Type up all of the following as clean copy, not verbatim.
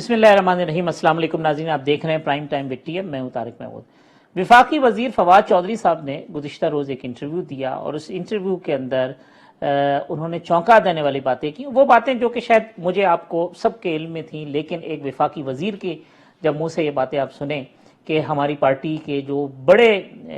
بسم اللہ الرحمن الرحیم۔ السلام علیکم ناظرین، آپ دیکھ رہے ہیں prime time with T M, میں ہوں طارق محمود۔ وفاقی وزیر فواد چودھری صاحب نے گزشتہ روز ایک انٹرویو دیا اور اس انٹرویو کے اندر انہوں نے چونکا دینے والی باتیں کی، وہ باتیں جو کہ شاید مجھے آپ کو سب کے علم میں تھیں، لیکن ایک وفاقی وزیر کی جب منہ سے یہ باتیں آپ سنیں کہ ہماری پارٹی کے جو بڑے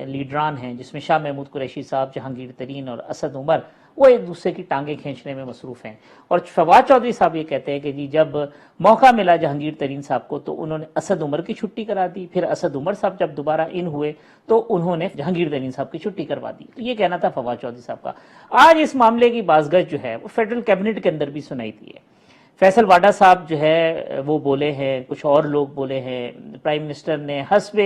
لیڈران ہیں جس میں شاہ محمود قریشی صاحب، جہانگیر ترین اور اسد عمر، وہ ایک دوسرے کی ٹانگیں کھینچنے میں مصروف ہیں، اور فواد چودھری صاحب یہ کہتے ہیں کہ جی جب موقع ملا جہانگیر ترین صاحب کو تو انہوں نے اسد عمر کی چھٹی کرا دی، پھر اسد عمر صاحب جب دوبارہ ان ہوئے تو انہوں نے جہانگیر ترین صاحب کی چھٹی کروا دی۔ تو یہ کہنا تھا فواد چودھری صاحب کا۔ آج اس معاملے کی بازگشت جو ہے وہ فیڈرل کیبنٹ کے اندر بھی سنائی دی ہے۔ فیصل واڈا صاحب جو ہے وہ بولے ہیں، کچھ اور لوگ بولے ہیں، پرائم منسٹر نے حسب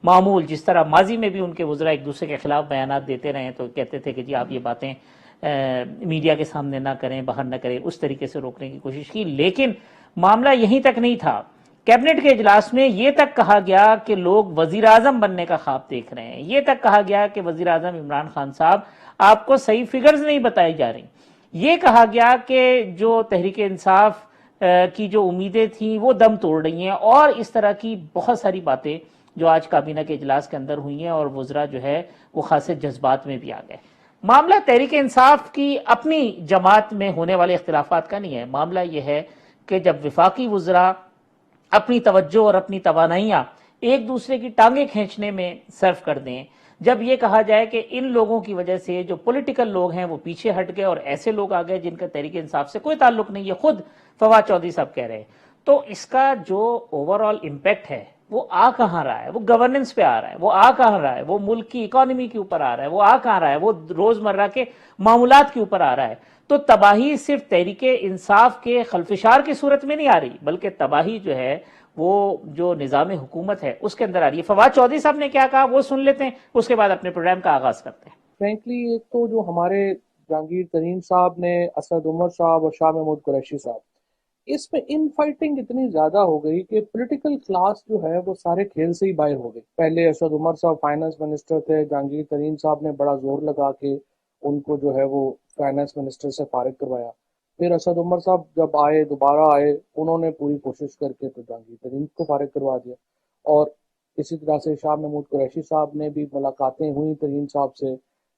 معمول جس طرح ماضی میں بھی ان کے وزراء ایک دوسرے کے خلاف بیانات دیتے رہے تو کہتے تھے کہ جی آپ یہ باتیں میڈیا کے سامنے نہ کریں، باہر نہ کریں، اس طریقے سے روکنے کی کوشش کی، لیکن معاملہ یہیں تک نہیں تھا۔ کیبنٹ کے اجلاس میں یہ تک کہا گیا کہ لوگ وزیر اعظم بننے کا خواب دیکھ رہے ہیں، یہ تک کہا گیا کہ وزیر اعظم عمران خان صاحب آپ کو صحیح فگرز نہیں بتائی جا رہی، یہ کہا گیا کہ جو تحریک انصاف کی جو امیدیں تھیں وہ دم توڑ رہی ہیں، اور اس طرح کی بہت ساری باتیں جو آج کابینہ کے اجلاس کے اندر ہوئی ہیں، اور وزراء جو ہے وہ خاصے جذبات میں بھی آ گئے۔ معاملہ تحریک انصاف کی اپنی جماعت میں ہونے والے اختلافات کا نہیں ہے، معاملہ یہ ہے کہ جب وفاقی وزراء اپنی توجہ اور اپنی توانائیاں ایک دوسرے کی ٹانگیں کھینچنے میں صرف کر دیں، جب یہ کہا جائے کہ ان لوگوں کی وجہ سے جو پولیٹیکل لوگ ہیں وہ پیچھے ہٹ گئے اور ایسے لوگ آ گئے جن کا تحریک انصاف سے کوئی تعلق نہیں ہے، خود فواد چودھری صاحب کہہ رہے ہیں، تو اس کا جو اوور آل امپیکٹ ہے وہ آ کہاں رہا ہے؟ وہ گورننس پہ آ رہا ہے، وہ آ کہاں رہا ہے؟ وہ ملک کی اکانومی کے اوپر آ رہا ہے، وہ آ کہاں رہا ہے؟ وہ روزمرہ کے معاملات کے اوپر آ رہا ہے۔ تو تباہی صرف تحریک انصاف کے خلفشار کی صورت میں نہیں آ رہی، بلکہ تباہی جو ہے وہ جو نظام حکومت ہے اس کے اندر آ رہی ہے۔ فواد چودھری صاحب نے کیا کہا وہ سن لیتے ہیں، اس کے بعد اپنے پروگرام کا آغاز کرتے ہیں۔ فرینکلی ایک تو جو ہمارے جہانگیر ترین صاحب نے اسد عمر صاحب اور شاہ محمود قریشی صاحب، اس میں ان فائٹنگ اتنی زیادہ ہو گئی کہ پولیٹیکل کلاس جو ہے وہ سارے کھیل سے ہی باہر ہو گئی۔ پہلے اسد عمر صاحب فائنانس منسٹر تھے، جہانگیر ترین صاحب نے بڑا زور لگا کے ان کو جو ہے وہ فائنانس منسٹر سے فارغ کروایا۔ پھر اسد عمر صاحب جب آئے، دوبارہ آئے، انہوں نے پوری کوشش کر کے تو جہانگیر ترین کو فارغ کروا دیا، اور اسی طرح سے شاہ محمود قریشی صاحب نے بھی ملاقاتیں ہوئی ترین صاحب سے،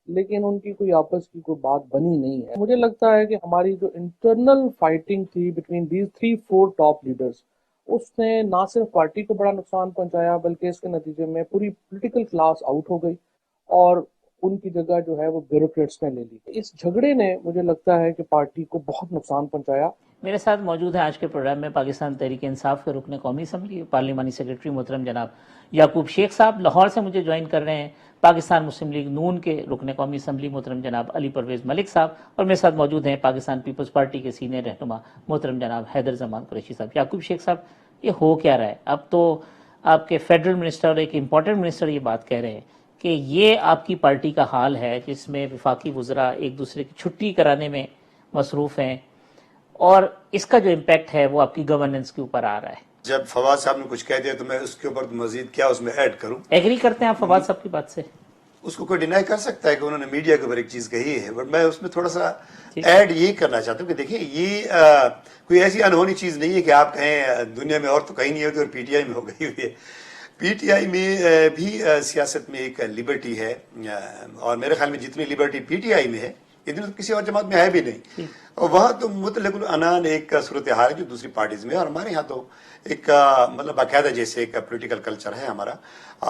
لیکن ان کی کوئی آپس کی کوئی بات بنی نہیں ہے۔ مجھے لگتا ہے کہ ہماری جو انٹرنل فائٹنگ تھی بٹوین دیز 3-4 ٹاپ لیڈرز، اس نے نہ صرف پارٹی کو بڑا نقصان پہنچایا بلکہ اس کے نتیجے میں پوری پولیٹیکل کلاس آؤٹ ہو گئی اور ان کی جگہ جو ہے وہ بیوروکریٹس نے لے لی۔ اس جھگڑے نے مجھے لگتا ہے کہ پارٹی کو بہت نقصان پہنچایا۔ میرے ساتھ موجود ہیں آج کے پروگرام میں پاکستان تحریک انصاف کے رکن قومی اسمبلی پارلیمانی سیکرٹری محترم جناب یعقوب شیخ صاحب، لاہور سے مجھے جوائن کر رہے ہیں پاکستان مسلم لیگ نون کے رکن قومی اسمبلی محترم جناب علی پرویز ملک صاحب، اور میرے ساتھ موجود ہیں پاکستان پیپلز پارٹی کے سینئر رہنما محترم جناب حیدر زمان قریشی صاحب۔ یعقوب شیخ صاحب، یہ ہو کیا رہا ہے؟ اب تو آپ کے فیڈرل منسٹر اور ایک امپورٹنٹ منسٹر یہ بات کہہ رہے ہیں کہ یہ آپ کی پارٹی کا حال ہے جس میں وفاقی وزراء ایک دوسرے کی چھٹی کرانے میں مصروف ہیں، اور اس کا جو امپیکٹ ہے وہ آپ کی گورننس کے اوپر آ رہا ہے۔ جب فواد صاحب نے کچھ کہہ دیا تو میں اس کے اوپر مزید کیا اس میں ایڈ کروں؟ ایگری کرتے ہیں آپ فواد صاحب کی بات سے؟ اس کو کوئی ڈینائی کر سکتا ہے کہ انہوں نے میڈیا کے اوپر ایک چیز کہی ہے، بٹ میں اس میں تھوڑا سا ایڈ یہ کرنا چاہتا ہوں کہ دیکھیں یہ کوئی ایسی انہونی چیز نہیں ہے کہ آپ کہیں دنیا میں اور تو کہیں نہیں ہوتی اور پی ٹی آئی میں ہو گئی ہوئی ہے۔ پی ٹی آئی میں بھی سیاست میں ایک لبرٹی ہے، اور میرے خیال میں جتنی لبرٹی پی ٹی آئی میں ہے اتنی تو کسی اور جماعت میں ہے بھی نہیں، اور وہاں تو مطلق العنان ایک صورتحال ہے جو دوسری پارٹیز میں ہے، اور ہمارے یہاں تو ایک مطلب باقاعدہ جیسے ایک پولیٹیکل کلچر ہے ہمارا،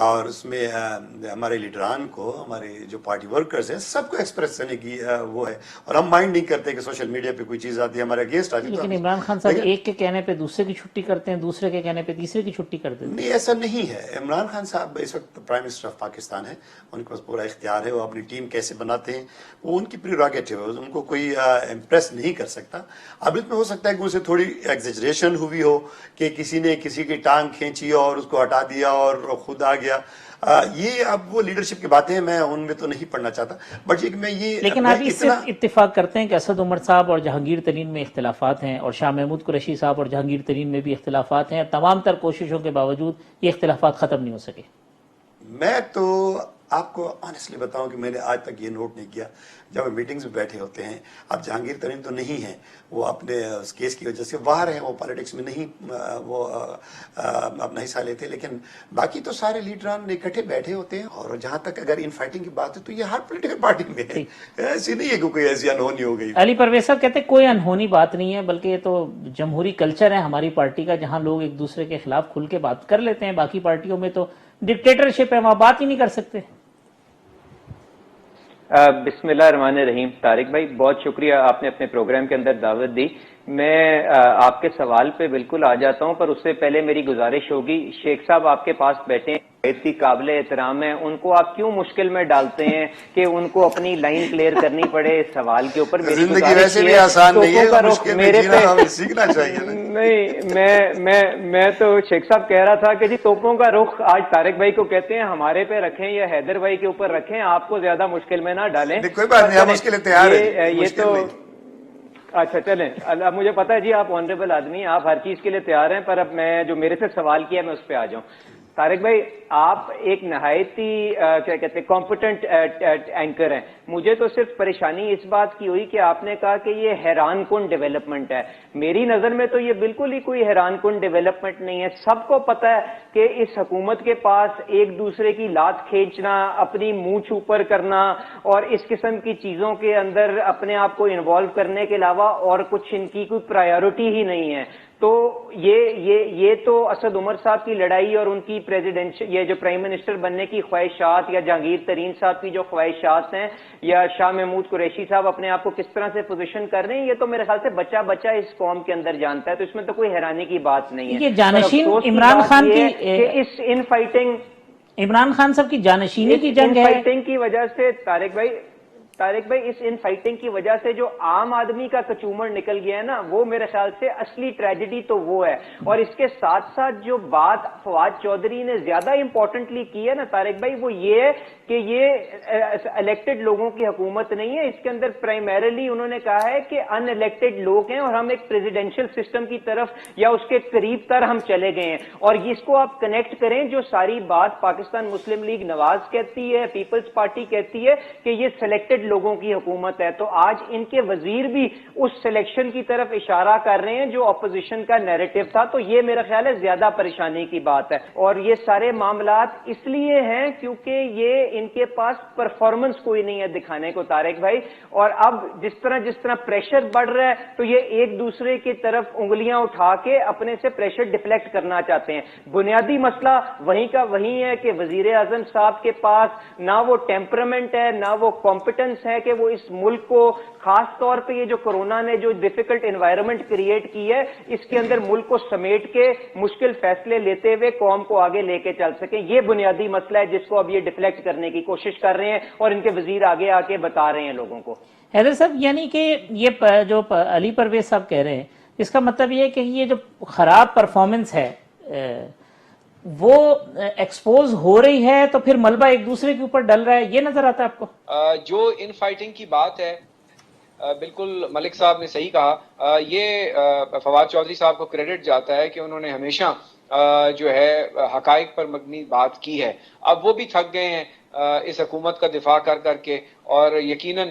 اور اس میں ہمارے لیڈران کو، ہمارے جو پارٹی ورکرز ہیں، سب کو ایکسپریس کرنے کی وہ ہے، اور ہم مائنڈ نہیں کرتے کہ سوشل میڈیا پہ کوئی چیز آتی ہے ہمارے اگینسٹ آتی ہے۔ لیکن عمران خان صاحب ایک کے کہنے پہ دوسرے کی چھٹی کرتے ہیں، دوسرے کے کہنے پہ تیسرے کی چھٹی کرتے ہیں۔ نہیں، ایسا نہیں ہے۔ عمران خان صاحب اس وقت پرائم منسٹر آف پاکستان ہے، ان کے پاس پورا اختیار ہے، وہ اپنی ٹیم کیسے بناتے ہیں وہ ان کی پریروگیٹو ہے، ان کو کوئی امپریس نہیں کر سکتا۔ اب اس میں ہو سکتا ہے کہ اسے تھوڑی ایگزیجریشن ہوئی ہو کہ کسی نے کسی کی ٹانگ کھینچی اور اس کو ہٹا دیا اور خود آ گیا، یہ اب وہ لیڈرشپ کی باتیں ہیں، میں ان میں تو نہیں پڑھنا چاہتا، بٹ یہ لیکن آپ اس سے اتفاق کرتے ہیں کہ اسد عمر صاحب اور جہانگیر ترین میں اختلافات ہیں، اور شاہ محمود قریشی صاحب اور جہانگیر ترین میں بھی اختلافات ہیں، تمام تر کوششوں کے باوجود یہ اختلافات ختم نہیں ہو سکے؟ میں تو آپ کو آنیسٹلی بتاؤں کہ میں نے آج تک یہ نوٹ نہیں کیا، جب ہم میٹنگز میں بیٹھے ہوتے ہیں، اب جہانگیر ترین تو نہیں ہیں، وہ اپنے اس کیس کی وجہ سے باہر ہیں، وہ پالیٹکس میں نہیں وہ اپنا حصہ لیتے، لیکن باقی تو سارے لیڈران اکٹھے بیٹھے ہوتے ہیں. اور جہاں تک اگر ان فائٹنگ کی بات ہے تو یہ ہر پولیٹیکل پارٹی میں ہے، ایسی نہیں ہے کہ کوئی ایسی انہونی ہو گئی. علی پرویز صاحب کہتے ہیں کوئی انہونی بات نہیں ہے، بلکہ یہ تو جمہوری کلچر ہے ہماری پارٹی کا، جہاں لوگ ایک دوسرے کے خلاف کھل کے بات کر لیتے ہیں. باقی پارٹیوں میں تو ڈکٹیٹرشپ ہے، وہاں بات ہی نہیں کر سکتے. بسم اللہ الرحمن الرحیم. طارق بھائی بہت شکریہ، آپ نے اپنے پروگرام کے اندر دعوت دی. میں آپ کے سوال پہ بالکل آ جاتا ہوں، پر اس سے پہلے میری گزارش ہوگی، شیخ صاحب آپ کے پاس بیٹھے ہیں، اتنی قابل احترام ہیں، ان کو آپ کیوں مشکل میں ڈالتے ہیں کہ ان کو اپنی لائن کلیئر کرنی پڑے اس سوال کے اوپر. میری زندگی ویسے بھی آسان نہیں ہے، مشکل میں جینا ہمیں سیکھنا چاہیے. نہیں، میں تو شیخ صاحب کہہ رہا تھا کہ جی توپوں کا رخ آج طارق بھائی کو کہتے ہیں ہمارے پہ رکھیں یا حیدر بھائی کے اوپر رکھیں، آپ کو زیادہ مشکل میں نہ ڈالیں. کوئی بات نہیں، ہم مشکل تیار ہیں. یہ تو اچھا چلیں، اب مجھے پتا ہے جی آپ آنریبل آدمی ہیں، آپ ہر چیز کے لیے تیار ہیں، پر اب میں جو میرے سے سوال کیا میں اس پہ آ جاؤں. طارق بھائی آپ ایک نہایت ہی کیا کہتے ہیں کمپیٹنٹ اینکر ہیں. مجھے تو صرف پریشانی اس بات کی ہوئی کہ آپ نے کہا کہ یہ حیران کن ڈیولپمنٹ ہے. میری نظر میں تو یہ بالکل ہی کوئی حیران کن ڈیولپمنٹ نہیں ہے. سب کو پتا ہے کہ اس حکومت کے پاس ایک دوسرے کی لات کھینچنا، اپنی منہ اوپر کرنا اور اس قسم کی چیزوں کے اندر اپنے آپ کو انوالو کرنے کے علاوہ اور کچھ ان کی کوئی پرائیورٹی ہی نہیں ہے. تو یہ تو اسد عمر صاحب کی لڑائی اور ان کی یہ جو پرائم منسٹر بننے کی خواہشات، یا جہانگیر ترین صاحب کی جو خواہشات ہیں، یا شاہ محمود قریشی صاحب اپنے آپ کو کس طرح سے پوزیشن کر رہے ہیں، یہ تو میرے خیال سے بچہ اس قوم کے اندر جانتا ہے، تو اس میں تو کوئی حیرانی کی بات نہیں ہے. یہ جانشین عمران خان کی کہ اس ان فائٹنگ عمران خان صاحب کی جانشینی کی جنگ ہے. فائٹنگ کی وجہ سے طارق بھائی اس ان فائٹنگ کی وجہ سے جو عام آدمی کا کچومر نکل گیا ہے نا، وہ میرے خیال سے اصلی ٹریجڈی تو وہ ہے. اور اس کے ساتھ ساتھ جو بات فواد چودھری نے زیادہ امپورٹنٹلی کی ہے نا طارق بھائی، وہ یہ ہے کہ یہ الیکٹڈ لوگوں کی حکومت نہیں ہے. اس کے اندر پرائمریلی انہوں نے کہا ہے کہ ان الیکٹڈ لوگ ہیں اور ہم ایک پریزیڈینشل سسٹم کی طرف یا اس کے قریب تر ہم چلے گئے ہیں. اور اس کو آپ کنیکٹ کریں، جو ساری بات پاکستان مسلم لیگ نواز کہتی ہے، پیپلز پارٹی کہتی ہے کہ یہ سلیکٹڈ لوگوں کی حکومت ہے، تو آج ان کے وزیر بھی اس سلیکشن کی طرف اشارہ کر رہے ہیں جو اپوزیشن کا نیریٹو تھا. تو یہ میرا خیال ہے زیادہ پریشانی کی بات ہے. اور یہ سارے معاملات اس لیے ہیں کیونکہ یہ ان کے پاس پرفارمنس کوئی نہیں ہے دکھانے کو طارق بھائی. اور اب جس طرح پریشر بڑھ رہا ہے تو یہ ایک دوسرے کی طرف انگلیاں اٹھا کے اپنے سے پریشر ڈیفلیکٹ کرنا چاہتے ہیں. بنیادی مسئلہ وہیں کا وہیں ہے کہ وزیر اعظم صاحب کے پاس نہ وہ ٹیمپرامنٹ ہے، نہ وہ کمپیٹنس ہے کہ وہ اس ملک کو، خاص طور پہ یہ جو کورونا نے جو ڈیفیکلٹ انوائرمنٹ کریٹ کی ہے، اس کے اندر ملک کو سمیٹ کے مشکل فیصلے لیتے ہوئے قوم کو آگے لے کے چل سکیں. یہ بنیادی مسئلہ ہے جس کو اب یہ ڈیفلیکٹ کرنے کی کوشش کر رہے ہیں اور ان کے وزیر آگے آ کے بتا رہے ہیں لوگوں کو. حیدر صاحب یعنی کہ یہ جو علی پرویز صاحب کہہ رہے ہیں، اس کا مطلب یہ ہے کہ یہ جو خراب پرفارمنس ہے وہ ایکسپوز ہو رہی ہے، تو پھر ملبہ ایک دوسرے کے اوپر ڈل رہا ہے، یہ نظر آتا ہے آپ کو؟ جو ان فائٹنگ کی بات ہے، بالکل ملک صاحب نے صحیح کہا. یہ فواد چودھری صاحب کو کریڈٹ جاتا ہے کہ انہوں نے ہمیشہ جو ہے حقائق پر مبنی بات کی ہے. اب وہ بھی تھک گئے ہیں اس حکومت کا دفاع کر کر کے، اور یقیناً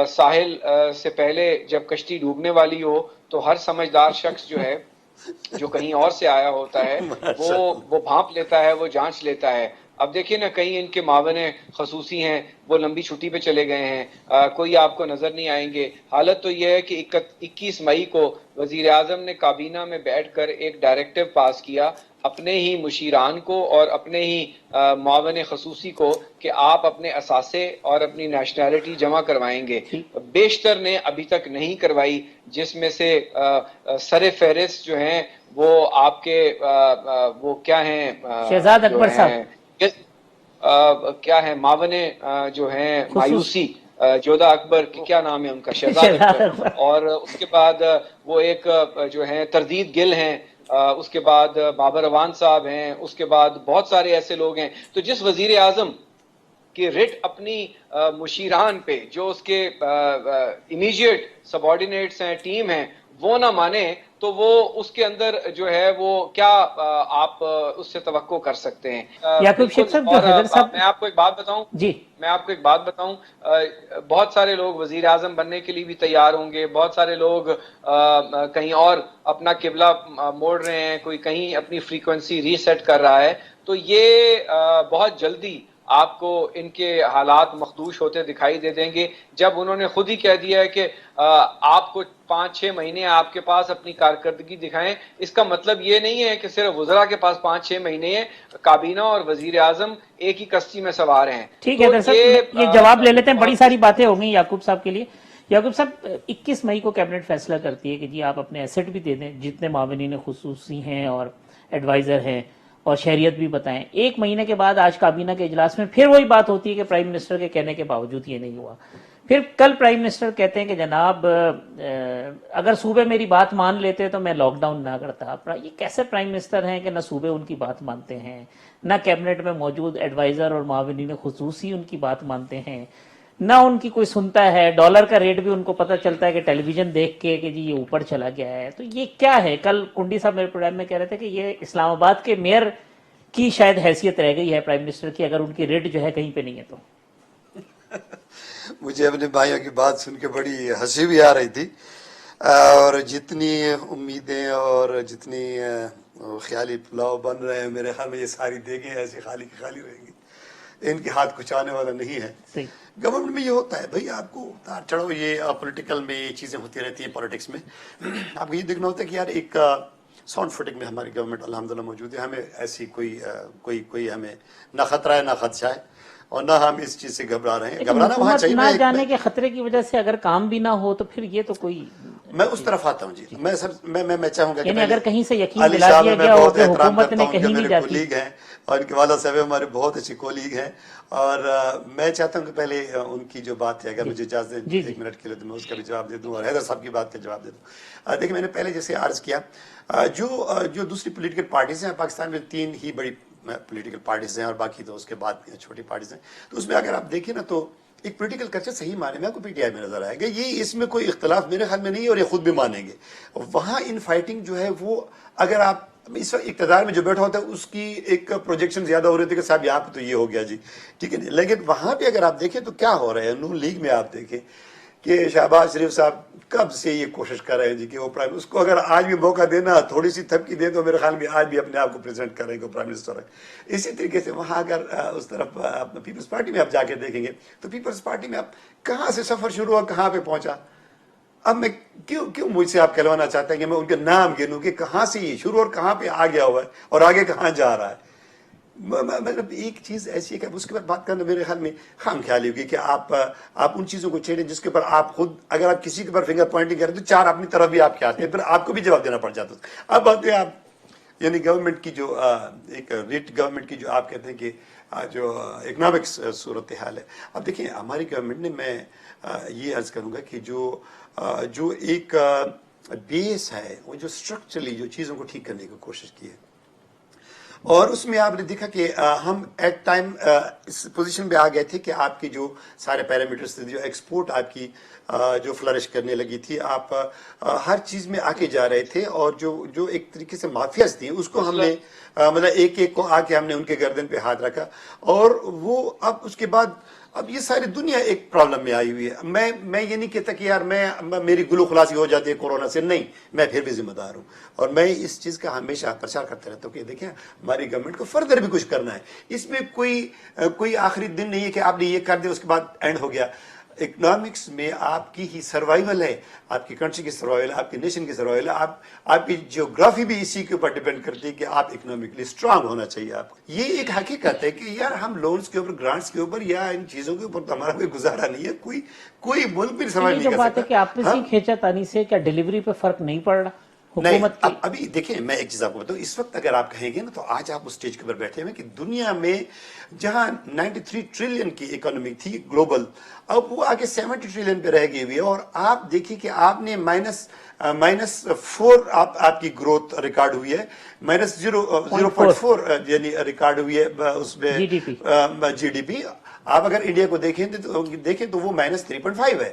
ساحل سے پہلے جب کشتی ڈوبنے والی ہو تو ہر سمجھدار شخص جو ہے جو کہیں اور سے آیا ہوتا ہے وہ بھانپ لیتا ہے، وہ جانچ لیتا ہے. اب دیکھیں نا، کئی ان کے معاون خصوصی ہیں وہ لمبی چھٹی پہ چلے گئے ہیں، کوئی آپ کو نظر نہیں آئیں گے. حالت تو یہ ہے کہ 21 مئی کو وزیر اعظم نے کابینہ میں بیٹھ کر ایک ڈائریکٹو پاس کیا اپنے ہی مشیران کو اور اپنے ہی معاون خصوصی کو کہ آپ اپنے اثاثے اور اپنی نیشنلٹی جمع کروائیں گے. بیشتر نے ابھی تک نہیں کروائی، جس میں سے سر فہرست جو ہیں وہ آپ کے وہ کیا ہیں، شہزاد اکبر صاحب کیا ہے، معاون جو ہیں مایوسی، جودہ اکبر کی کیا نام ہے ان کا، شہزاد اکبر. اور اس کے بعد وہ ایک جو ہیں تردید گل ہیں، اس کے بعد بابر اعوان صاحب ہیں، اس کے بعد بہت سارے ایسے لوگ ہیں. تو جس وزیر اعظم کہ رٹ اپنی مشیران پہ، جو اس کے امیجیٹ سب آرڈینیٹس ہیں، ٹیم ہیں، وہ نہ مانے تو وہ اس کے اندر جو ہے وہ کیا آپ اس سے توقع کر سکتے ہیں. یعقوب شیخ صاحب، جو حیدر صاحب، میں آپ کو ایک بات بتاؤں جی بہت سارے لوگ وزیر اعظم بننے کے لیے بھی تیار ہوں گے، بہت سارے لوگ کہیں اور اپنا قبلہ موڑ رہے ہیں، کوئی کہیں اپنی فریکوینسی ریسیٹ کر رہا ہے، تو یہ بہت جلدی آپ کو ان کے حالات مخدوش ہوتے دکھائی دے دیں گے، جب انہوں نے خود ہی کہہ دیا ہے کہ آپ کو 5-6 مہینے آپ کے پاس اپنی کارکردگی دکھائیں. اس کا مطلب یہ نہیں ہے کہ صرف وزراء کے پاس 5-6 مہینے ہیں، کابینہ اور وزیر اعظم ایک ہی کشتی میں سوار ہیں. ٹھیک ہے حیدر صاحب، یہ جواب لے لیتے ہیں. بڑی ساری باتیں ہو گئی یعقوب صاحب کے لیے. یعقوب صاحب، 21 مئی کو کیبنٹ فیصلہ کرتی ہے کہ جی آپ اپنے ایسٹ بھی دے دیں جتنے معاونین خصوصی ہیں اور ایڈوائزر ہیں، اور شہریت بھی بتائیں. 1 مہینے کے بعد آج کابینہ کے اجلاس میں پھر وہی بات ہوتی ہے کہ پرائم منسٹر کے کہنے کے باوجود یہ نہیں ہوا. پھر کل پرائم منسٹر کہتے ہیں کہ جناب اگر صوبے میری بات مان لیتے تو میں لاک ڈاؤن نہ کرتا. یہ کیسے پرائم منسٹر ہیں کہ نہ صوبے ان کی بات مانتے ہیں، نہ کیبنٹ میں موجود ایڈوائزر اور معاونین خصوصی ان کی بات مانتے ہیں، نہ ان کی کوئی سنتا ہے. ڈالر کا ریٹ بھی ان کو پتہ چلتا ہے کہ ٹیلی ویژن دیکھ کے کہ جی یہ اوپر چلا گیا ہے. تو یہ کیا ہے؟ کل کنڈی صاحب میرے پروگرام میں کہہ رہے تھے کہ یہ اسلام آباد کے میئر کی شاید حیثیت رہ گئی ہے پرائم منسٹر کی، اگر ان کی ریٹ جو ہے کہیں پہ نہیں ہے تو. مجھے اپنے بھائیوں کی بات سن کے بڑی ہنسی بھی آ رہی تھی، اور جتنی امیدیں اور جتنی خیالی پلاؤ بن رہے ہیں، میرے خیال میں یہ ساری دیگیں ایسی خالی کی خالی رہیں گی، ان کے ہاتھ کچھ آنے والا نہیں ہے. صحیح. گورنمنٹ میں یہ ہوتا ہے بھائی، آپ کو اتار چڑھو، یہ پولیٹیکل میں یہ چیزیں ہوتی رہتی ہیں. پالیٹکس میں آپ کو یہ دیکھنا ہوتا ہے کہ یار ایک ساؤنڈ فوٹنگ میں ہماری گورنمنٹ الحمدللہ موجود ہے. ہمیں ایسی کوئی ہمیں نہ خطرہ ہے نہ خدشہ ہے، اور نہ ہم اس چیز سے گھبرا رہے ہیں. گھبرانا وہاں حکومت چاہیے. نہ جانے کے خطرے کی وجہ سے اگر کام بھی نہ ہو تو پھر یہ تو کوئی، میں اس طرف آتا ہوں. جی میں چاہوں گا کہ یعنی اگر کہیں سے یقین علی دلا صاحب دیا میں گیا ہو بہت کہ احترام حکومت کرتا نے ہوں کہ کہیں نہیں میرے جاتی. کولیگ ہیں، اور ان کے والد صاحب ہمارے بہت اچھے کولیگ ہیں، اور میں چاہتا ہوں کہ پہلے ان کی جو بات ہے، اگر مجھے اجازت دیں 1 منٹ کے لیے، تو میں اس کا بھی جواب دے دوں اور حیدر صاحب کی بات کا جواب دے دوں. دیکھیں، میں نے پہلے جیسے عرض کیا، جو دوسری پولیٹیکل پارٹیز ہیں پاکستان میں، 3 ہی بڑی پولیٹیکل پارٹیز ہیں، اور باقی تو اس کے بعد چھوٹی پارٹیز ہیں. تو اس میں اگر آپ دیکھیں نا، تو ایک پولیٹیکل کلچر صحیح مانے میں آپ کو پی ٹی آئی میں نظر آئے گا. یہ اس میں کوئی اختلاف میرے خیال میں نہیں ہے، اور یہ خود بھی مانیں گے. وہاں ان فائٹنگ جو ہے وہ، اگر آپ اس وقت اقتدار میں جو بیٹھا ہوتا ہے اس کی ایک پروجیکشن زیادہ ہو رہی تھی کہ صاحب یہاں پہ تو یہ ہو گیا جی، ٹھیک ہے. لیکن وہاں پہ اگر آپ دیکھیں تو کیا ہو رہا ہے، نون لیگ میں آپ دیکھیں کہ شہباز شریف صاحب کب سے یہ کوشش کر رہے ہیں جی کہ وہ پرائم، اس کو اگر آج بھی موقع دینا، تھوڑی سی تھپکی دیں، تو میرے خیال میں آج بھی اپنے آپ کو پریزنٹ کریں گے پرائم منسٹر ہے. اسی طریقے سے وہاں اگر اس طرف پیپلز پارٹی میں آپ جا کے دیکھیں گے تو پیپلز پارٹی میں آپ کہاں سے سفر شروع ہوا کہاں پہ پہنچا. اب میں کیوں مجھ سے آپ کہلوانا چاہتے ہیں کہ میں ان کے نام گنوں کہ کہاں سے یہ شروع اور کہاں پہ آ گیا ہوا ہے اور آگے کہاں جا رہا ہے. مطلب ایک چیز ایسی ہے کہ اس کے بعد بات کرنا میرے خیال میں خام خیالی ہوگی کہ آپ ان چیزوں کو چھیڑیں جس کے اوپر آپ خود، اگر آپ کسی کے اوپر فنگر پوائنٹنگ کریں تو 4 اپنی طرف بھی آپ کے آتے ہیں، پھر آپ کو بھی جواب دینا پڑ جاتا ہے. اب بات ہے آپ یعنی گورنمنٹ کی جو ایک ریٹ گورنمنٹ کی جو آپ کہتے ہیں کہ جو اکنامکس صورتحال ہے. اب دیکھیں ہماری گورنمنٹ نے، میں یہ عرض کروں گا کہ جو ایک بیس ہے، وہ جو اسٹرکچرلی جو چیزوں کو ٹھیک کرنے کی کوشش کی ہے، اور اس میں آپ نے دیکھا کہ ہم ایٹ ٹائم اس پوزیشن پہ آ گئے تھے کہ آپ کی جو سارے پیرامیٹرز تھے، جو ایکسپورٹ آپ کی جو فلرش کرنے لگی تھی، آپ ہر چیز میں آگے جا رہے تھے، اور جو ایک طریقے سے مافیاز تھیں اس کو ہم نے مطلب ایک کو آ کے ہم نے ان کے گردن پہ ہاتھ رکھا. اور وہ اب اس کے بعد اب یہ ساری دنیا ایک پرابلم میں آئی ہوئی ہے. میں یہ نہیں کہتا کہ یار میری گلو خلاصی ہو جاتی ہے کورونا سے، نہیں، میں پھر بھی ذمہ دار ہوں، اور میں اس چیز کا ہمیشہ پرچار کرتا رہتا ہوں کہ دیکھیں ہماری گورنمنٹ کو فردر بھی کچھ کرنا ہے. اس میں کوئی آخری دن نہیں ہے کہ آپ نے یہ کر دیا اس کے بعد اینڈ ہو گیا. اکنامکس میں آپ کی ہی سروائیول ہے، آپ کی کنٹری کی سروائیول ہے، آپ کی نیشن کی سروائیول ہے. آپ کی جیوگرافی بھی اسی کے اوپر ڈیپینڈ کرتی ہے کہ آپ اکنامکلی اسٹرانگ ہونا چاہیے. آپ کو یہ ایک حقیقت ہے کہ یار ہم لونز کے اوپر، گرانٹس کے اوپر یا ان چیزوں کے اوپر تو ہمارا کوئی گزارا نہیں ہے. کوئی ملک بھی سمجھ نہیں کر سکتا. یہ جو بات ہے کہ آپسی کھینچا تانی سے کیا ڈیلیوری پہ فرق نہیں پڑ رہا حکومت کی؟ ابھی دیکھیں میں ایک چیز آپ کو بتاؤں، اس وقت اگر آپ کہیں گے نا، تو آج آپ اس سٹیج کے اوپر بیٹھے ہوئے کہ دنیا میں جہاں 93 ٹریلین کی اکانومی تھی گلوبل، اب وہ آگے 70 ٹریلین پہ رہ گئی ہوئی ہے. اور آپ دیکھیے کہ آپ نے -4 آپ کی گروتھ ریکارڈ ہوئی ہے، -0.4 یعنی ریکارڈ ہوئی ہے اس میں جی ڈی پی. آپ اگر انڈیا کو دیکھیں تو وہ -3.5 ہے.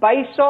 2200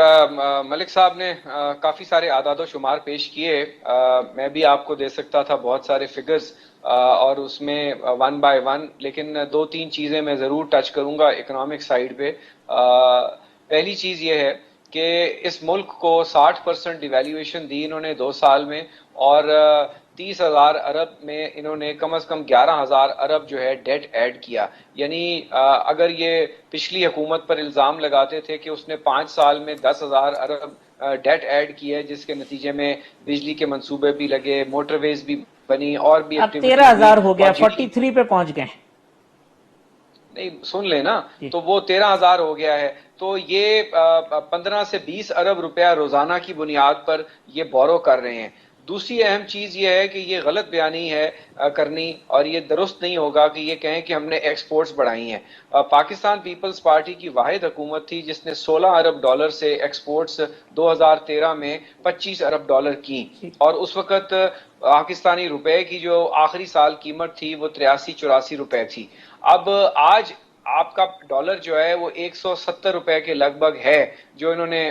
ملک صاحب نے کافی سارے اعداد و شمار پیش کیے. میں بھی آپ کو دے سکتا تھا بہت سارے فگرز اور اس میں ون بائی ون، لیکن دو تین چیزیں میں ضرور ٹچ کروں گا اکنامک سائیڈ پہ. پہلی چیز یہ ہے کہ اس ملک کو 60% ڈیویلیویشن دی انہوں نے 2 سال میں، اور 30,000 ارب میں انہوں نے کم از کم 11,000 ارب جو ہے ڈیٹ ایڈ کیا. یعنی اگر یہ پچھلی حکومت پر الزام لگاتے تھے کہ اس نے 5 سال میں 10,000 ارب ڈیٹ ایڈ کیا، جس کے نتیجے میں بجلی کے منصوبے بھی لگے، موٹر ویز بھی بنی، اور بھی اب 13,000 ہو گیا، 43 پہ پہنچ گئے. نہیں سن لیں نا، تو وہ 13,000 ہو گیا ہے. تو یہ 15 سے 20 ارب روپیہ روزانہ کی بنیاد پر یہ بورو کر رہے ہیں. دوسری اہم چیز یہ ہے کہ یہ غلط بیانی ہے کرنی، اور یہ درست نہیں ہوگا کہ یہ کہیں کہ ہم نے ایکسپورٹس بڑھائی ہیں. پاکستان پیپلز پارٹی کی واحد حکومت تھی جس نے 16 ارب ڈالر سے ایکسپورٹس 2013 میں 25 ارب ڈالر کی، اور اس وقت پاکستانی روپے کی جو آخری سال قیمت تھی وہ 83-84 روپے تھی. اب آج آپ کا ڈالر جو ہے وہ 170 روپے کے لگ بھگ ہے جو انہوں نے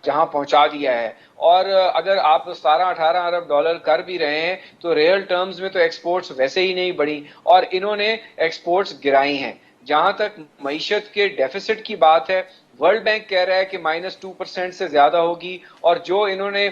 جہاں پہنچا دیا ہے. اور اگر آپ 17-18 ارب ڈالر کر بھی رہے ہیں تو ریئل ٹرمز میں تو ایکسپورٹس ویسے ہی نہیں بڑھی، اور انہوں نے ایکسپورٹس گرائی ہیں. جہاں تک معیشت کے ڈیفیسٹ کی بات ہے، ورلڈ بینک کہہ رہا ہے کہ -2% سے زیادہ ہوگی، اور جو انہوں نے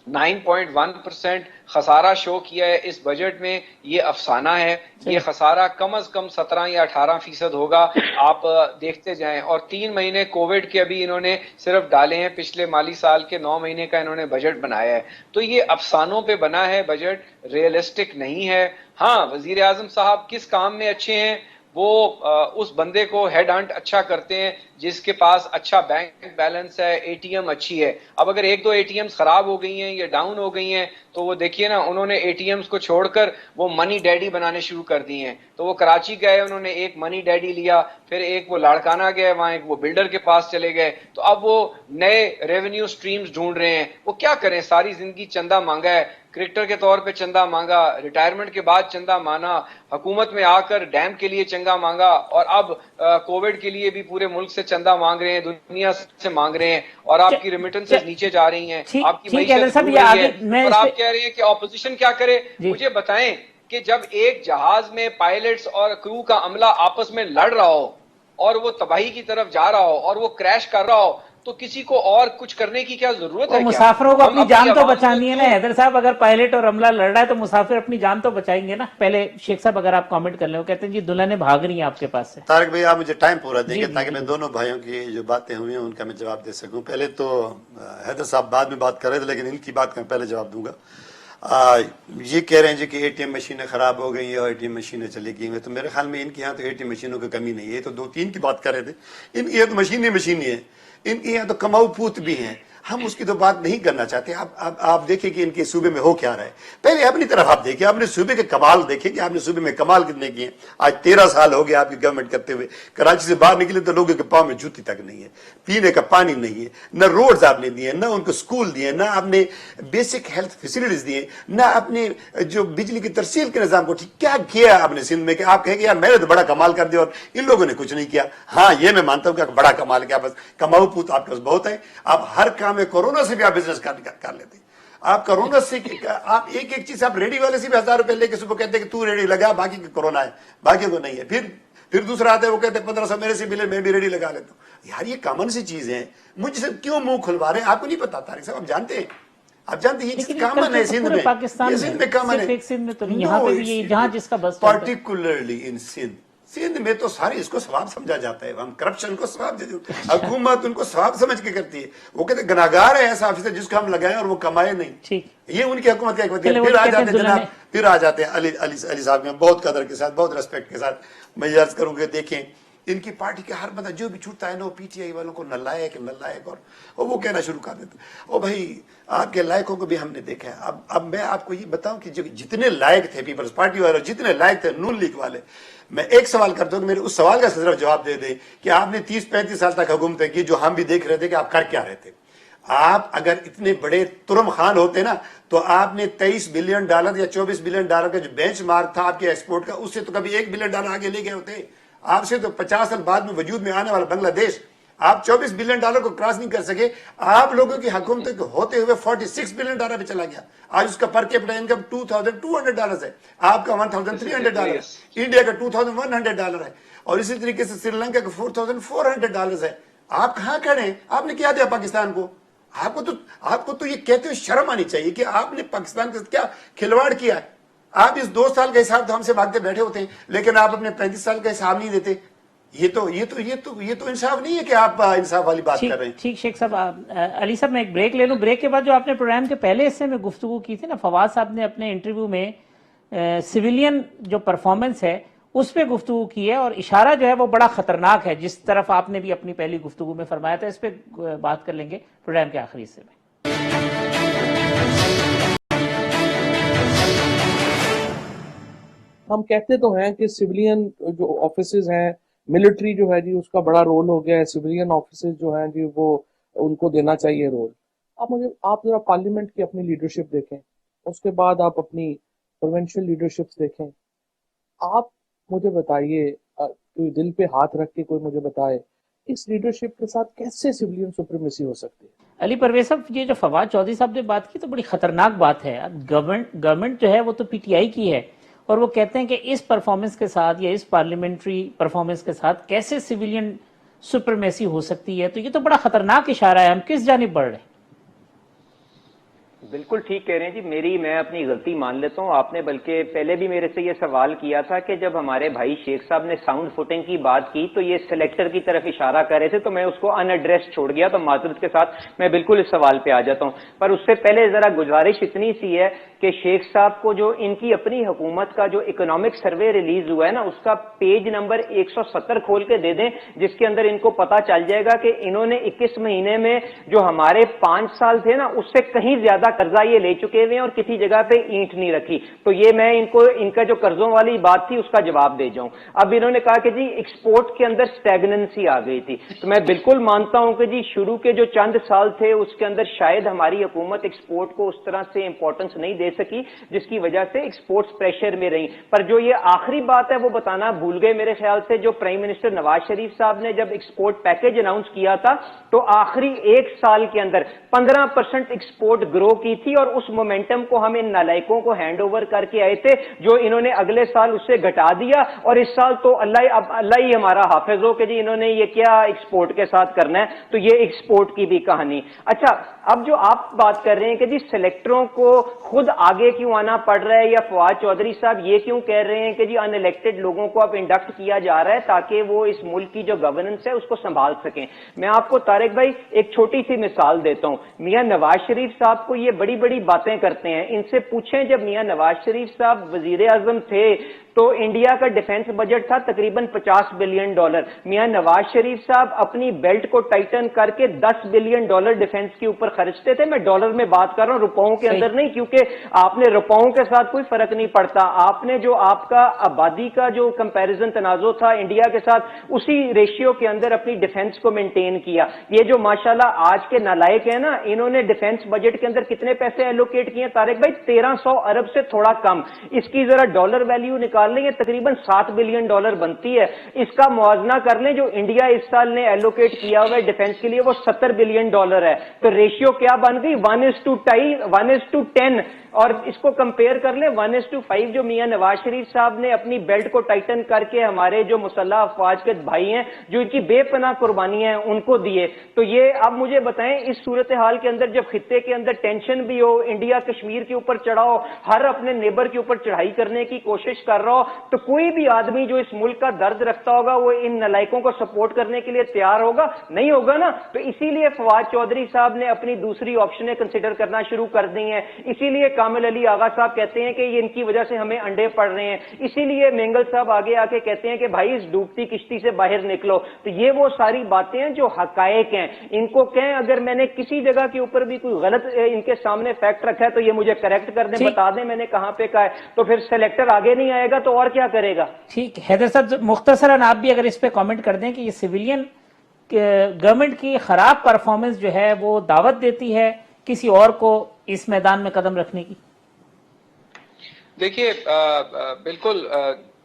9.1% خسارہ شو کیا ہے اس بجٹ میں، یہ افسانہ ہے. یہ خسارہ کم از کم 17 یا 18% ہوگا، آپ دیکھتے جائیں. اور 3 مہینے کووڈ کے ابھی انہوں نے صرف ڈالے ہیں، پچھلے مالی سال کے 9 مہینے کا انہوں نے بجٹ بنایا ہے. تو یہ افسانوں پہ بنا ہے بجٹ، ریئلسٹک نہیں ہے. ہاں وزیر اعظم صاحب کس کام میں اچھے ہیں؟ وہ اس بندے کو ہیڈ ہنٹ اچھا کرتے ہیں جس کے پاس اچھا بینک بیلنس ہے، اے ٹی ایم اچھی ہے. اب اگر 1-2 اے ٹی ایمز خراب ہو گئی ہیں یا ڈاؤن ہو گئی ہیں تو وہ دیکھیے نا، انہوں نے اے ٹی ایمز کو چھوڑ کر وہ منی ڈیڈی بنانے شروع کر دی ہیں. تو وہ کراچی گئے، انہوں نے ایک منی ڈیڈی لیا، پھر ایک وہ لاڑکانہ گئے، وہاں ایک وہ بلڈر کے پاس چلے گئے. تو اب وہ نئے ریونیو سٹریمز ڈھونڈ رہے ہیں. وہ کیا کریں، ساری زندگی چندہ مانگا ہے، کرکٹر کے طور پہ چندہ مانگا، ریٹائرمنٹ کے بعد چندہ مانا، حکومت میں آ کر ڈیم کے لیے چندہ مانگا، اور اب کووڈ کے لیے بھی پورے ملک سے چندہ مانگ رہے ہیں، دنیا سے مانگ رہے ہیں، اور آپ کی ریمیٹنسز نیچے جا رہی ہیں، آپ کی معیشت ڈوب رہی ہے، اور آپ کہہ رہے ہیں کہ اپوزیشن کیا کرے. مجھے بتائیں کہ جب ایک جہاز میں پائلٹس اور کرو کا عملہ آپس میں لڑ رہا ہو اور وہ تباہی کی طرف جا رہا ہو اور وہ کریش کر رہا ہو، تو کسی کو اور کچھ کرنے کی کیا ضرورت ہے؟ مسافروں کو اپنی جان تو بچانی ہے نا حیدر صاحب. اگر پائلٹ اور عملہ لڑ رہا ہے تو مسافر اپنی جان تو بچائیں گے نا. پہلے شیخ صاحب اگر آپ کامنٹ کر لیں. وہ کہتے ہیں جی دلہنیں بھاگ رہی ہیں آپ کے پاس سے. طارق بھائی آپ مجھے ٹائم پورا دیں گے تاکہ میں دونوں بھائیوں کی جو باتیں ہوئی ہیں ان کا میں جواب دے سکوں. پہلے تو حیدر صاحب بعد میں بات کر رہے تھے لیکن ان کی بات کا میں پہلے جواب دوں گا. یہ کہہ رہے ہیں جی کہ اے ٹی ایم مشینیں خراب ہو گئی ہیں اور اے ٹی ایم مشینیں چلی گئی ہیں. تو میرے خیال میں ان کے یہاں تو اے ٹی ایم مشینوں کی کمی نہیں ہے. تو 2-3 کی بات کر رہے تھے، ان کی یہاں تو مشینیں ہیں، ان کے یہاں تو کماؤ پوت بھی ہیں. ہم اس کی تو بات نہیں کرنا چاہتے. آپ دیکھیں کہ ان کے صوبے میں ہو کیا رہا ہے. پہلے اپنی طرف آپ دیکھیں، اپنے صوبے کے کمال دیکھیں کہ آپ نے صوبے میں کمال کتنے کیے ہیں. آج 13 سال ہو گئے آپ کی گورنمنٹ کرتے ہوئے. کراچی سے باہر نکلے تو لوگوں کے پاؤں میں جوتی تک نہیں ہے، پینے کا پانی نہیں ہے، نہ روڈز آپ نے دیے، نہ ان کو سکول دیے، نہ آپ نے بیسک ہیلتھ فیسلٹیز دیے، نہ اپنے جو بجلی کی ترسیل کے نظام کو ٹھیک کیا کیا آپ نے سندھ میں کہ آپ کہیں گے یار میں نے تو بڑا کمال کر دیا اور ان لوگوں نے کچھ نہیں کیا. ہاں یہ میں مانتا ہوں کہ بڑا کمال کیا، بس کماؤ پوت آپ کے پاس بہت ہے. آپ ہر کام میں کورونا سے بھی آپ بزنس کر لیتے. آپ کورونا سے آپ ایک چیز، آپ ریڈی والے سے بھی 1000 روپے لے کے صبح کہتے ہیں کہ تو ریڈی لگا، باقی کا کورونا ہے، باقی کو نہیں ہے. پھر دوسرا آتا ہے وہ کہتے ہیں 1500 میرے سے ملے میں بھی ریڈی لگا لیتا ہوں. یار یہ کامن سی چیزیں ہیں، مجھ سے کیوں منہ کھلوا رہے ہیں؟ آپ کو نہیں پتا طارق صاحب، آپ جانتے ہیں یہ چیز کامن ہے سندھ میں، یہ سندھ میں کامن ہے، پارٹیکولرلی ان سندھ میں تو سارے اس کو ثواب سمجھا جاتا ہے. ہم کرپشن کو ثواب حکومت ان کو ثواب سمجھ کے کرتی ہے. وہ کہتے ہیں گناہگار ہے ایسا آفیسر جس کو ہم لگائیں اور وہ کمائے نہیں. یہ ان کی حکومت کا ایک وجہ ہے. پھر آ جاتے ہیں علی صاحب میں بہت قدر کے ساتھ، بہت ریسپیکٹ کے ساتھ میں عرض کروں کہ دیکھیں ان کی پارٹی کے ہر بندہ جو بھی چھوٹتا ہے نا، وہ پی ٹی آئی والوں کو نالائق اور وہ کہنا شروع کر دیتے. او بھائی آپ کے لائقوں کو بھی ہم نے دیکھا ہے. اب میں آپ کو یہ بتاؤں کہ جتنے لائق تھے پیپلز پارٹی والے، جتنے لائق تھے نون لیگ والے، میں ایک سوال کرتا ہوں کہ میرے اس سوال کا صرف جواب دے دیں کہ آپ نے 30-35 سال تک حکومتیں کی، جو ہم بھی دیکھ رہے تھے کہ آپ کر کیا رہے تھے. آپ اگر اتنے بڑے ترم خان ہوتے نا تو آپ نے $23 بلین یا $24 بلین کا جو بینچ مارک تھا آپ کے ایکسپورٹ کا، اس سے تو کبھی $1 بلین آگے لے گئے ہوتے. آپ سے تو 50 سال بعد میں وجود میں آنے والا بنگلہ دیش آپ 24 بلین ڈالر کو کراس نہیں کر سکے. آپ لوگوں کی حکومت ہوتے ہوئے 46 بلین ڈالر پہ چلا گیا. آج اس کا پر کیپٹا انکم $2,200 ہے, آپ کا $1,300 ہے, انڈیا کا $2,100 ہے, اور اسی طریقے سے سری لنکا کا $4,400 ہے. آپ کہاں کھڑے ہیں؟ آپ نے کیا دیا پاکستان کو؟ آپ کو تو یہ کہتے ہوئے شرم آنی چاہیے کہ آپ نے پاکستان کے ساتھ کیا کھلواڑ کیا ہے. آپ اس 2 سال کا حساب تو ہم سے مانگتے بیٹھے ہوتے ہیں, لیکن آپ اپنے 35 سال کا حساب نہیں دیتے. یہ تو انصاف نہیں ہے کہ آپ انصاف والی بات کر رہے ہیں. ٹھیک شیخ صاحب, علی صاحب میں ایک بریک لے لوں. بریک کے بعد جو آپ نے پروگرام کے پہلے حصے میں گفتگو کی تھی نا, فواد صاحب نے اپنے انٹرویو میں سویلین جو پرفارمنس ہے اس پہ گفتگو کی ہے, اور اشارہ جو ہے وہ بڑا خطرناک ہے, جس طرف آپ نے بھی اپنی پہلی گفتگو میں فرمایا تھا. اس پہ بات کر لیں گے پروگرام کے آخری حصے میں. ہم کہتے تو ہیں کہ سویلین جو آفیسز ہیں, ملٹری جو ہے جی اس کا بڑا رول ہو گیا ہے, سویلین آفیسز جو ہیں جی وہ ان کو دینا چاہیے رول. آپ ذرا پارلیمنٹ کی اپنی لیڈرشپ دیکھیں, اس کے بعد آپ اپنی پروونشل لیڈرشپ دیکھیں. آپ مجھے بتائیے, کوئی دل پہ ہاتھ رکھ کے کوئی مجھے بتائے اس لیڈرشپ کے ساتھ کیسے سویلین سپریمیسی ہو سکتی ہے؟ علی پرویز صاحب, یہ جو فواد چودھری صاحب نے بات کی تو بڑی خطرناک بات ہے. گورنمنٹ جو ہے وہ تو پی ٹی آئی کی ہے, اور وہ کہتے ہیں کہ اس پرفارمنس کے ساتھ یا اس پارلیمنٹری پرفارمنس کے ساتھ کیسے سویلین سپریمیسی ہو سکتی ہے. تو یہ تو بڑا خطرناک اشارہ ہے. ہم کس جانب بڑھ رہے ہیں؟ بالکل ٹھیک کہہ رہے ہیں جی. میں اپنی غلطی مان لیتا ہوں. آپ نے بلکہ پہلے بھی میرے سے یہ سوال کیا تھا کہ جب ہمارے بھائی شیخ صاحب نے ساؤنڈ فوٹنگ کی بات کی تو یہ سلیکٹر کی طرف اشارہ کر رہے تھے, تو میں اس کو ان ایڈریس چھوڑ گیا. تو معذرت کے ساتھ میں بالکل اس سوال پہ آ جاتا ہوں. پر اس سے پہلے ذرا گزارش اتنی سی ہے کہ شیخ صاحب کو جو ان کی اپنی حکومت کا جو اکنامک سروے ریلیز ہوا ہے نا, اس کا پیج نمبر 170 کھول کے دے دیں, جس کے اندر ان کو پتا چل جائے گا کہ انہوں نے 21 مہینے میں جو ہمارے 5 سال تھے نا اس سے کہیں زیادہ قرضہ یہ لے چکے ہوئے ہیں, اور کسی جگہ پہ اینٹ نہیں رکھی. تو یہ میں ان کا جو قرضوں والی بات تھی اس کا جواب دے جاؤں. اب انہوں نے کہا کہ جی ایکسپورٹ کے اندر اسٹیگننسی آ گئی تھی. تو میں بالکل مانتا ہوں کہ جی شروع کے جو چند سال تھے اس کے اندر شاید ہماری حکومت ایکسپورٹ کو اس طرح سے امپورٹنس نہیں دے سکی, جس کی وجہ سے ایکسپورٹس پریشر میں رہی. پر جو یہ آخری بات ہے وہ بتانا بھول گئے میرے خیال سے. جو پرائم منسٹر نواز شریف صاحب نے جب ایکسپورٹ پیکج اناؤنس کیا تھا تو آخری 1 سال کے اندر 15% ایکسپورٹ گرو کی تھی, اور اس مومنٹم کو ہم ان نالائکوں کو ہینڈ اوور کر کے آئے تھے, جو انہوں نے اگلے سال اس سے گھٹا دیا. اور اس سال تو اللہ ہی ہمارا حافظ ہو کہ جی انہوں نے یہ کیا ایکسپورٹ کے ساتھ کرنا ہے. تو یہ ایکسپورٹ کی بھی کہانی. اچھا, اب جو آپ بات کر رہے ہیں کہ جی سلیکٹروں کو خود آگے کیوں آنا پڑ رہا ہے, یا فواد چودھری صاحب یہ کیوں کہہ رہے ہیں کہ جی ان الیکٹڈ لوگوں کو اب انڈکٹ کیا جا رہا ہے تاکہ وہ اس ملک کی جو گورننس ہے اس کو سنبھال سکیں. میں آپ کو طارق بھائی ایک چھوٹی سی مثال دیتا ہوں. میاں نواز شریف صاحب کو یہ بڑی بڑی باتیں کرتے ہیں, ان سے پوچھیں جب میاں نواز شریف صاحب وزیر اعظم تھے تو انڈیا کا ڈیفنس بجٹ تھا تقریباً $50 بلین. میاں نواز شریف صاحب اپنی بیلٹ کو ٹائٹن کر کے $10 بلین ڈیفنس کے اوپر خرچتے تھے. میں ڈالر میں بات کر رہا ہوں, روپوں کے اندر نہیں, کیونکہ آپ نے روپوں کے ساتھ کوئی فرق نہیں پڑتا. آپ نے جو آپ کا آبادی کا جو کمپیریزن تنازع تھا انڈیا کے ساتھ, اسی ریشیو کے اندر اپنی ڈیفنس کو مینٹین کیا. یہ جو ماشاءاللہ آج کے نالائق ہیں نا, انہوں نے ڈیفنس بجٹ کے اندر کتنے پیسے ایلوکیٹ کیے طارق بھائی؟ 1300 ارب سے تھوڑا کم. اس کی ذرا ڈالر ویلیو نکال لیں, یہ تقریباً $7 بلین بنتی ہے. اس کا موازنہ کر لیں, جو انڈیا اس سال نے ایلوکیٹ کیا ہوا ہے ڈیفنس کے لیے وہ $70 بلین ہے. تو ریشیو کیا بن گئی؟ 1:10. اور اس کو کمپیئر کر لیں 1:5 جو میاں نواز شریف صاحب نے اپنی بیلٹ کو ٹائٹن کر کے ہمارے جو مسلح افواج کے بھائی ہیں جو ان کی بے پناہ قربانیاں ہیں ان کو دیے. تو یہ اب مجھے بتائیں, اس صورتحال کے اندر جب خطے کے اندر ٹینشن بھی ہو, انڈیا کشمیر کے اوپر چڑھا ہو, ہر اپنے نیبر کے اوپر چڑھائی کرنے کی کوشش کر رہا ہو, تو کوئی بھی آدمی جو اس ملک کا درد رکھتا ہوگا وہ ان نلائکوں کو سپورٹ کرنے کے لیے تیار ہوگا؟ نہیں ہوگا نا. تو اسی لیے فواد چودھری صاحب نے اپنی دوسری آپشنیں کنسیڈر کرنا شروع کر دی ہیں. اسی لیے کامل علی آغا صاحب کہتے ہیں کہ یہ ان کی وجہ سے ہمیں انڈے پڑ رہے ہیں. اسی لیے مینگل صاحب آگے آ کے کہتے ہیں کہ بھائی اس ڈوبتی کشتی سے باہر نکلو. تو یہ وہ ساری باتیں ہیں جو حقائق ہیں. ان کو کہیں اگر میں نے کسی جگہ کے اوپر بھی کوئی غلط ان کے سامنے فیکٹ رکھا ہے تو یہ مجھے کریکٹ کر دیں, بتا دیں میں نے کہاں پہ کہا ہے. تو پھر سلیکٹر آگے نہیں آئے گا تو اور کیا کرے گا؟ ٹھیک. حیدر صاحب مختصراً آپ بھی اگر اس پہ کامنٹ کر دیں کہ یہ سویلین گورنمنٹ کی خراب پرفارمنس جو ہے وہ دعوت دیتی ہے کسی اور کو اس میدان میں قدم رکھنے کی. دیکھیے بالکل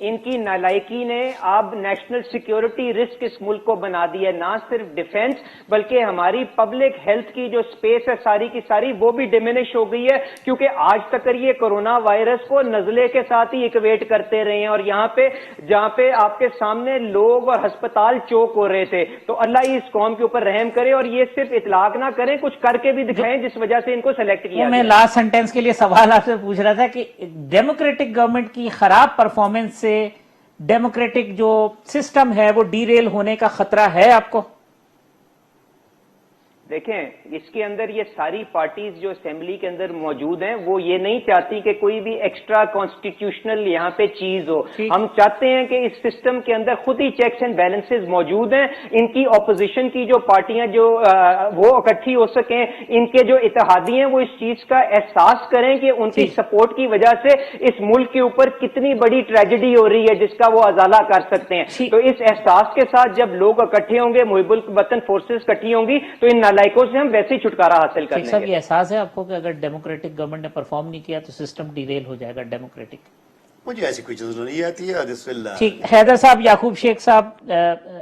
ان کی نالائکی نے اب نیشنل سیکیورٹی رسک اس ملک کو بنا دی ہے. نہ صرف ڈیفنس بلکہ ہماری پبلک ہیلتھ کی جو سپیس ہے ساری کی ساری وہ بھی ڈیمینش ہو گئی ہے, کیونکہ آج تک یہ کورونا وائرس کو نزلے کے ساتھ ہی ایکویٹ کرتے رہے ہیں, اور یہاں پہ جہاں پہ آپ کے سامنے لوگ اور ہسپتال چوک ہو رہے تھے. تو اللہ ہی اس قوم کے اوپر رحم کرے اور یہ صرف اطلاق نہ کریں, کچھ کر کے بھی دکھائیں, جس وجہ سے ان کو سلیکٹ کیا. میں لاسٹ سینٹینس کے لیے سوال آپ سے پوچھ رہا تھا کہ ڈیموکریٹک گورنمنٹ کی خراب پرفارمنس سے ڈیموکریٹک جو سسٹم ہے وہ ڈی ریل ہونے کا خطرہ ہے آپ کو؟ دیکھیں, اس کے اندر یہ ساری پارٹیز جو اسمبلی کے اندر موجود ہیں وہ یہ نہیں چاہتی کہ کوئی بھی ایکسٹرا کانسٹیٹیوشنل یہاں پہ چیز ہو. ہم چاہتے ہیں کہ اس سسٹم کے اندر خود ہی چیکس اینڈ بیلنسز موجود ہیں. ان کی اپوزیشن کی جو پارٹیاں جو وہ اکٹھی ہو سکیں, ان کے جو اتحادی ہیں وہ اس چیز کا احساس کریں کہ ان کی سپورٹ کی وجہ سے اس ملک کے اوپر کتنی بڑی ٹریجڈی ہو رہی ہے جس کا وہ ازالہ کر سکتے ہیں. تو اس احساس کے ساتھ جب لوگ اکٹھے ہوں گے, محب الوطن فورسز اکٹھی ہوں گی, تو ان لائکوں سے ہم ویسے ہی چھٹکارا حاصل کر لیں گے. یہ احساس ہے آپ کو کہ اگر ڈیموکریٹک گورنمنٹ نے پرفارم نہیں کیا تو سسٹم ڈی ریل ہو جائے گا ڈیموکریٹک؟ مجھے ایسی کوئی چیز نہیں آتی ہے. ٹھیک, حیدر صاحب, یعقوب شیخ صاحب,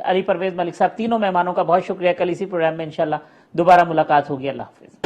علی پرویز ملک صاحب, تینوں مہمانوں کا بہت شکریہ. کل اسی پروگرام میں انشاءاللہ دوبارہ ملاقات ہوگی. اللہ حافظ.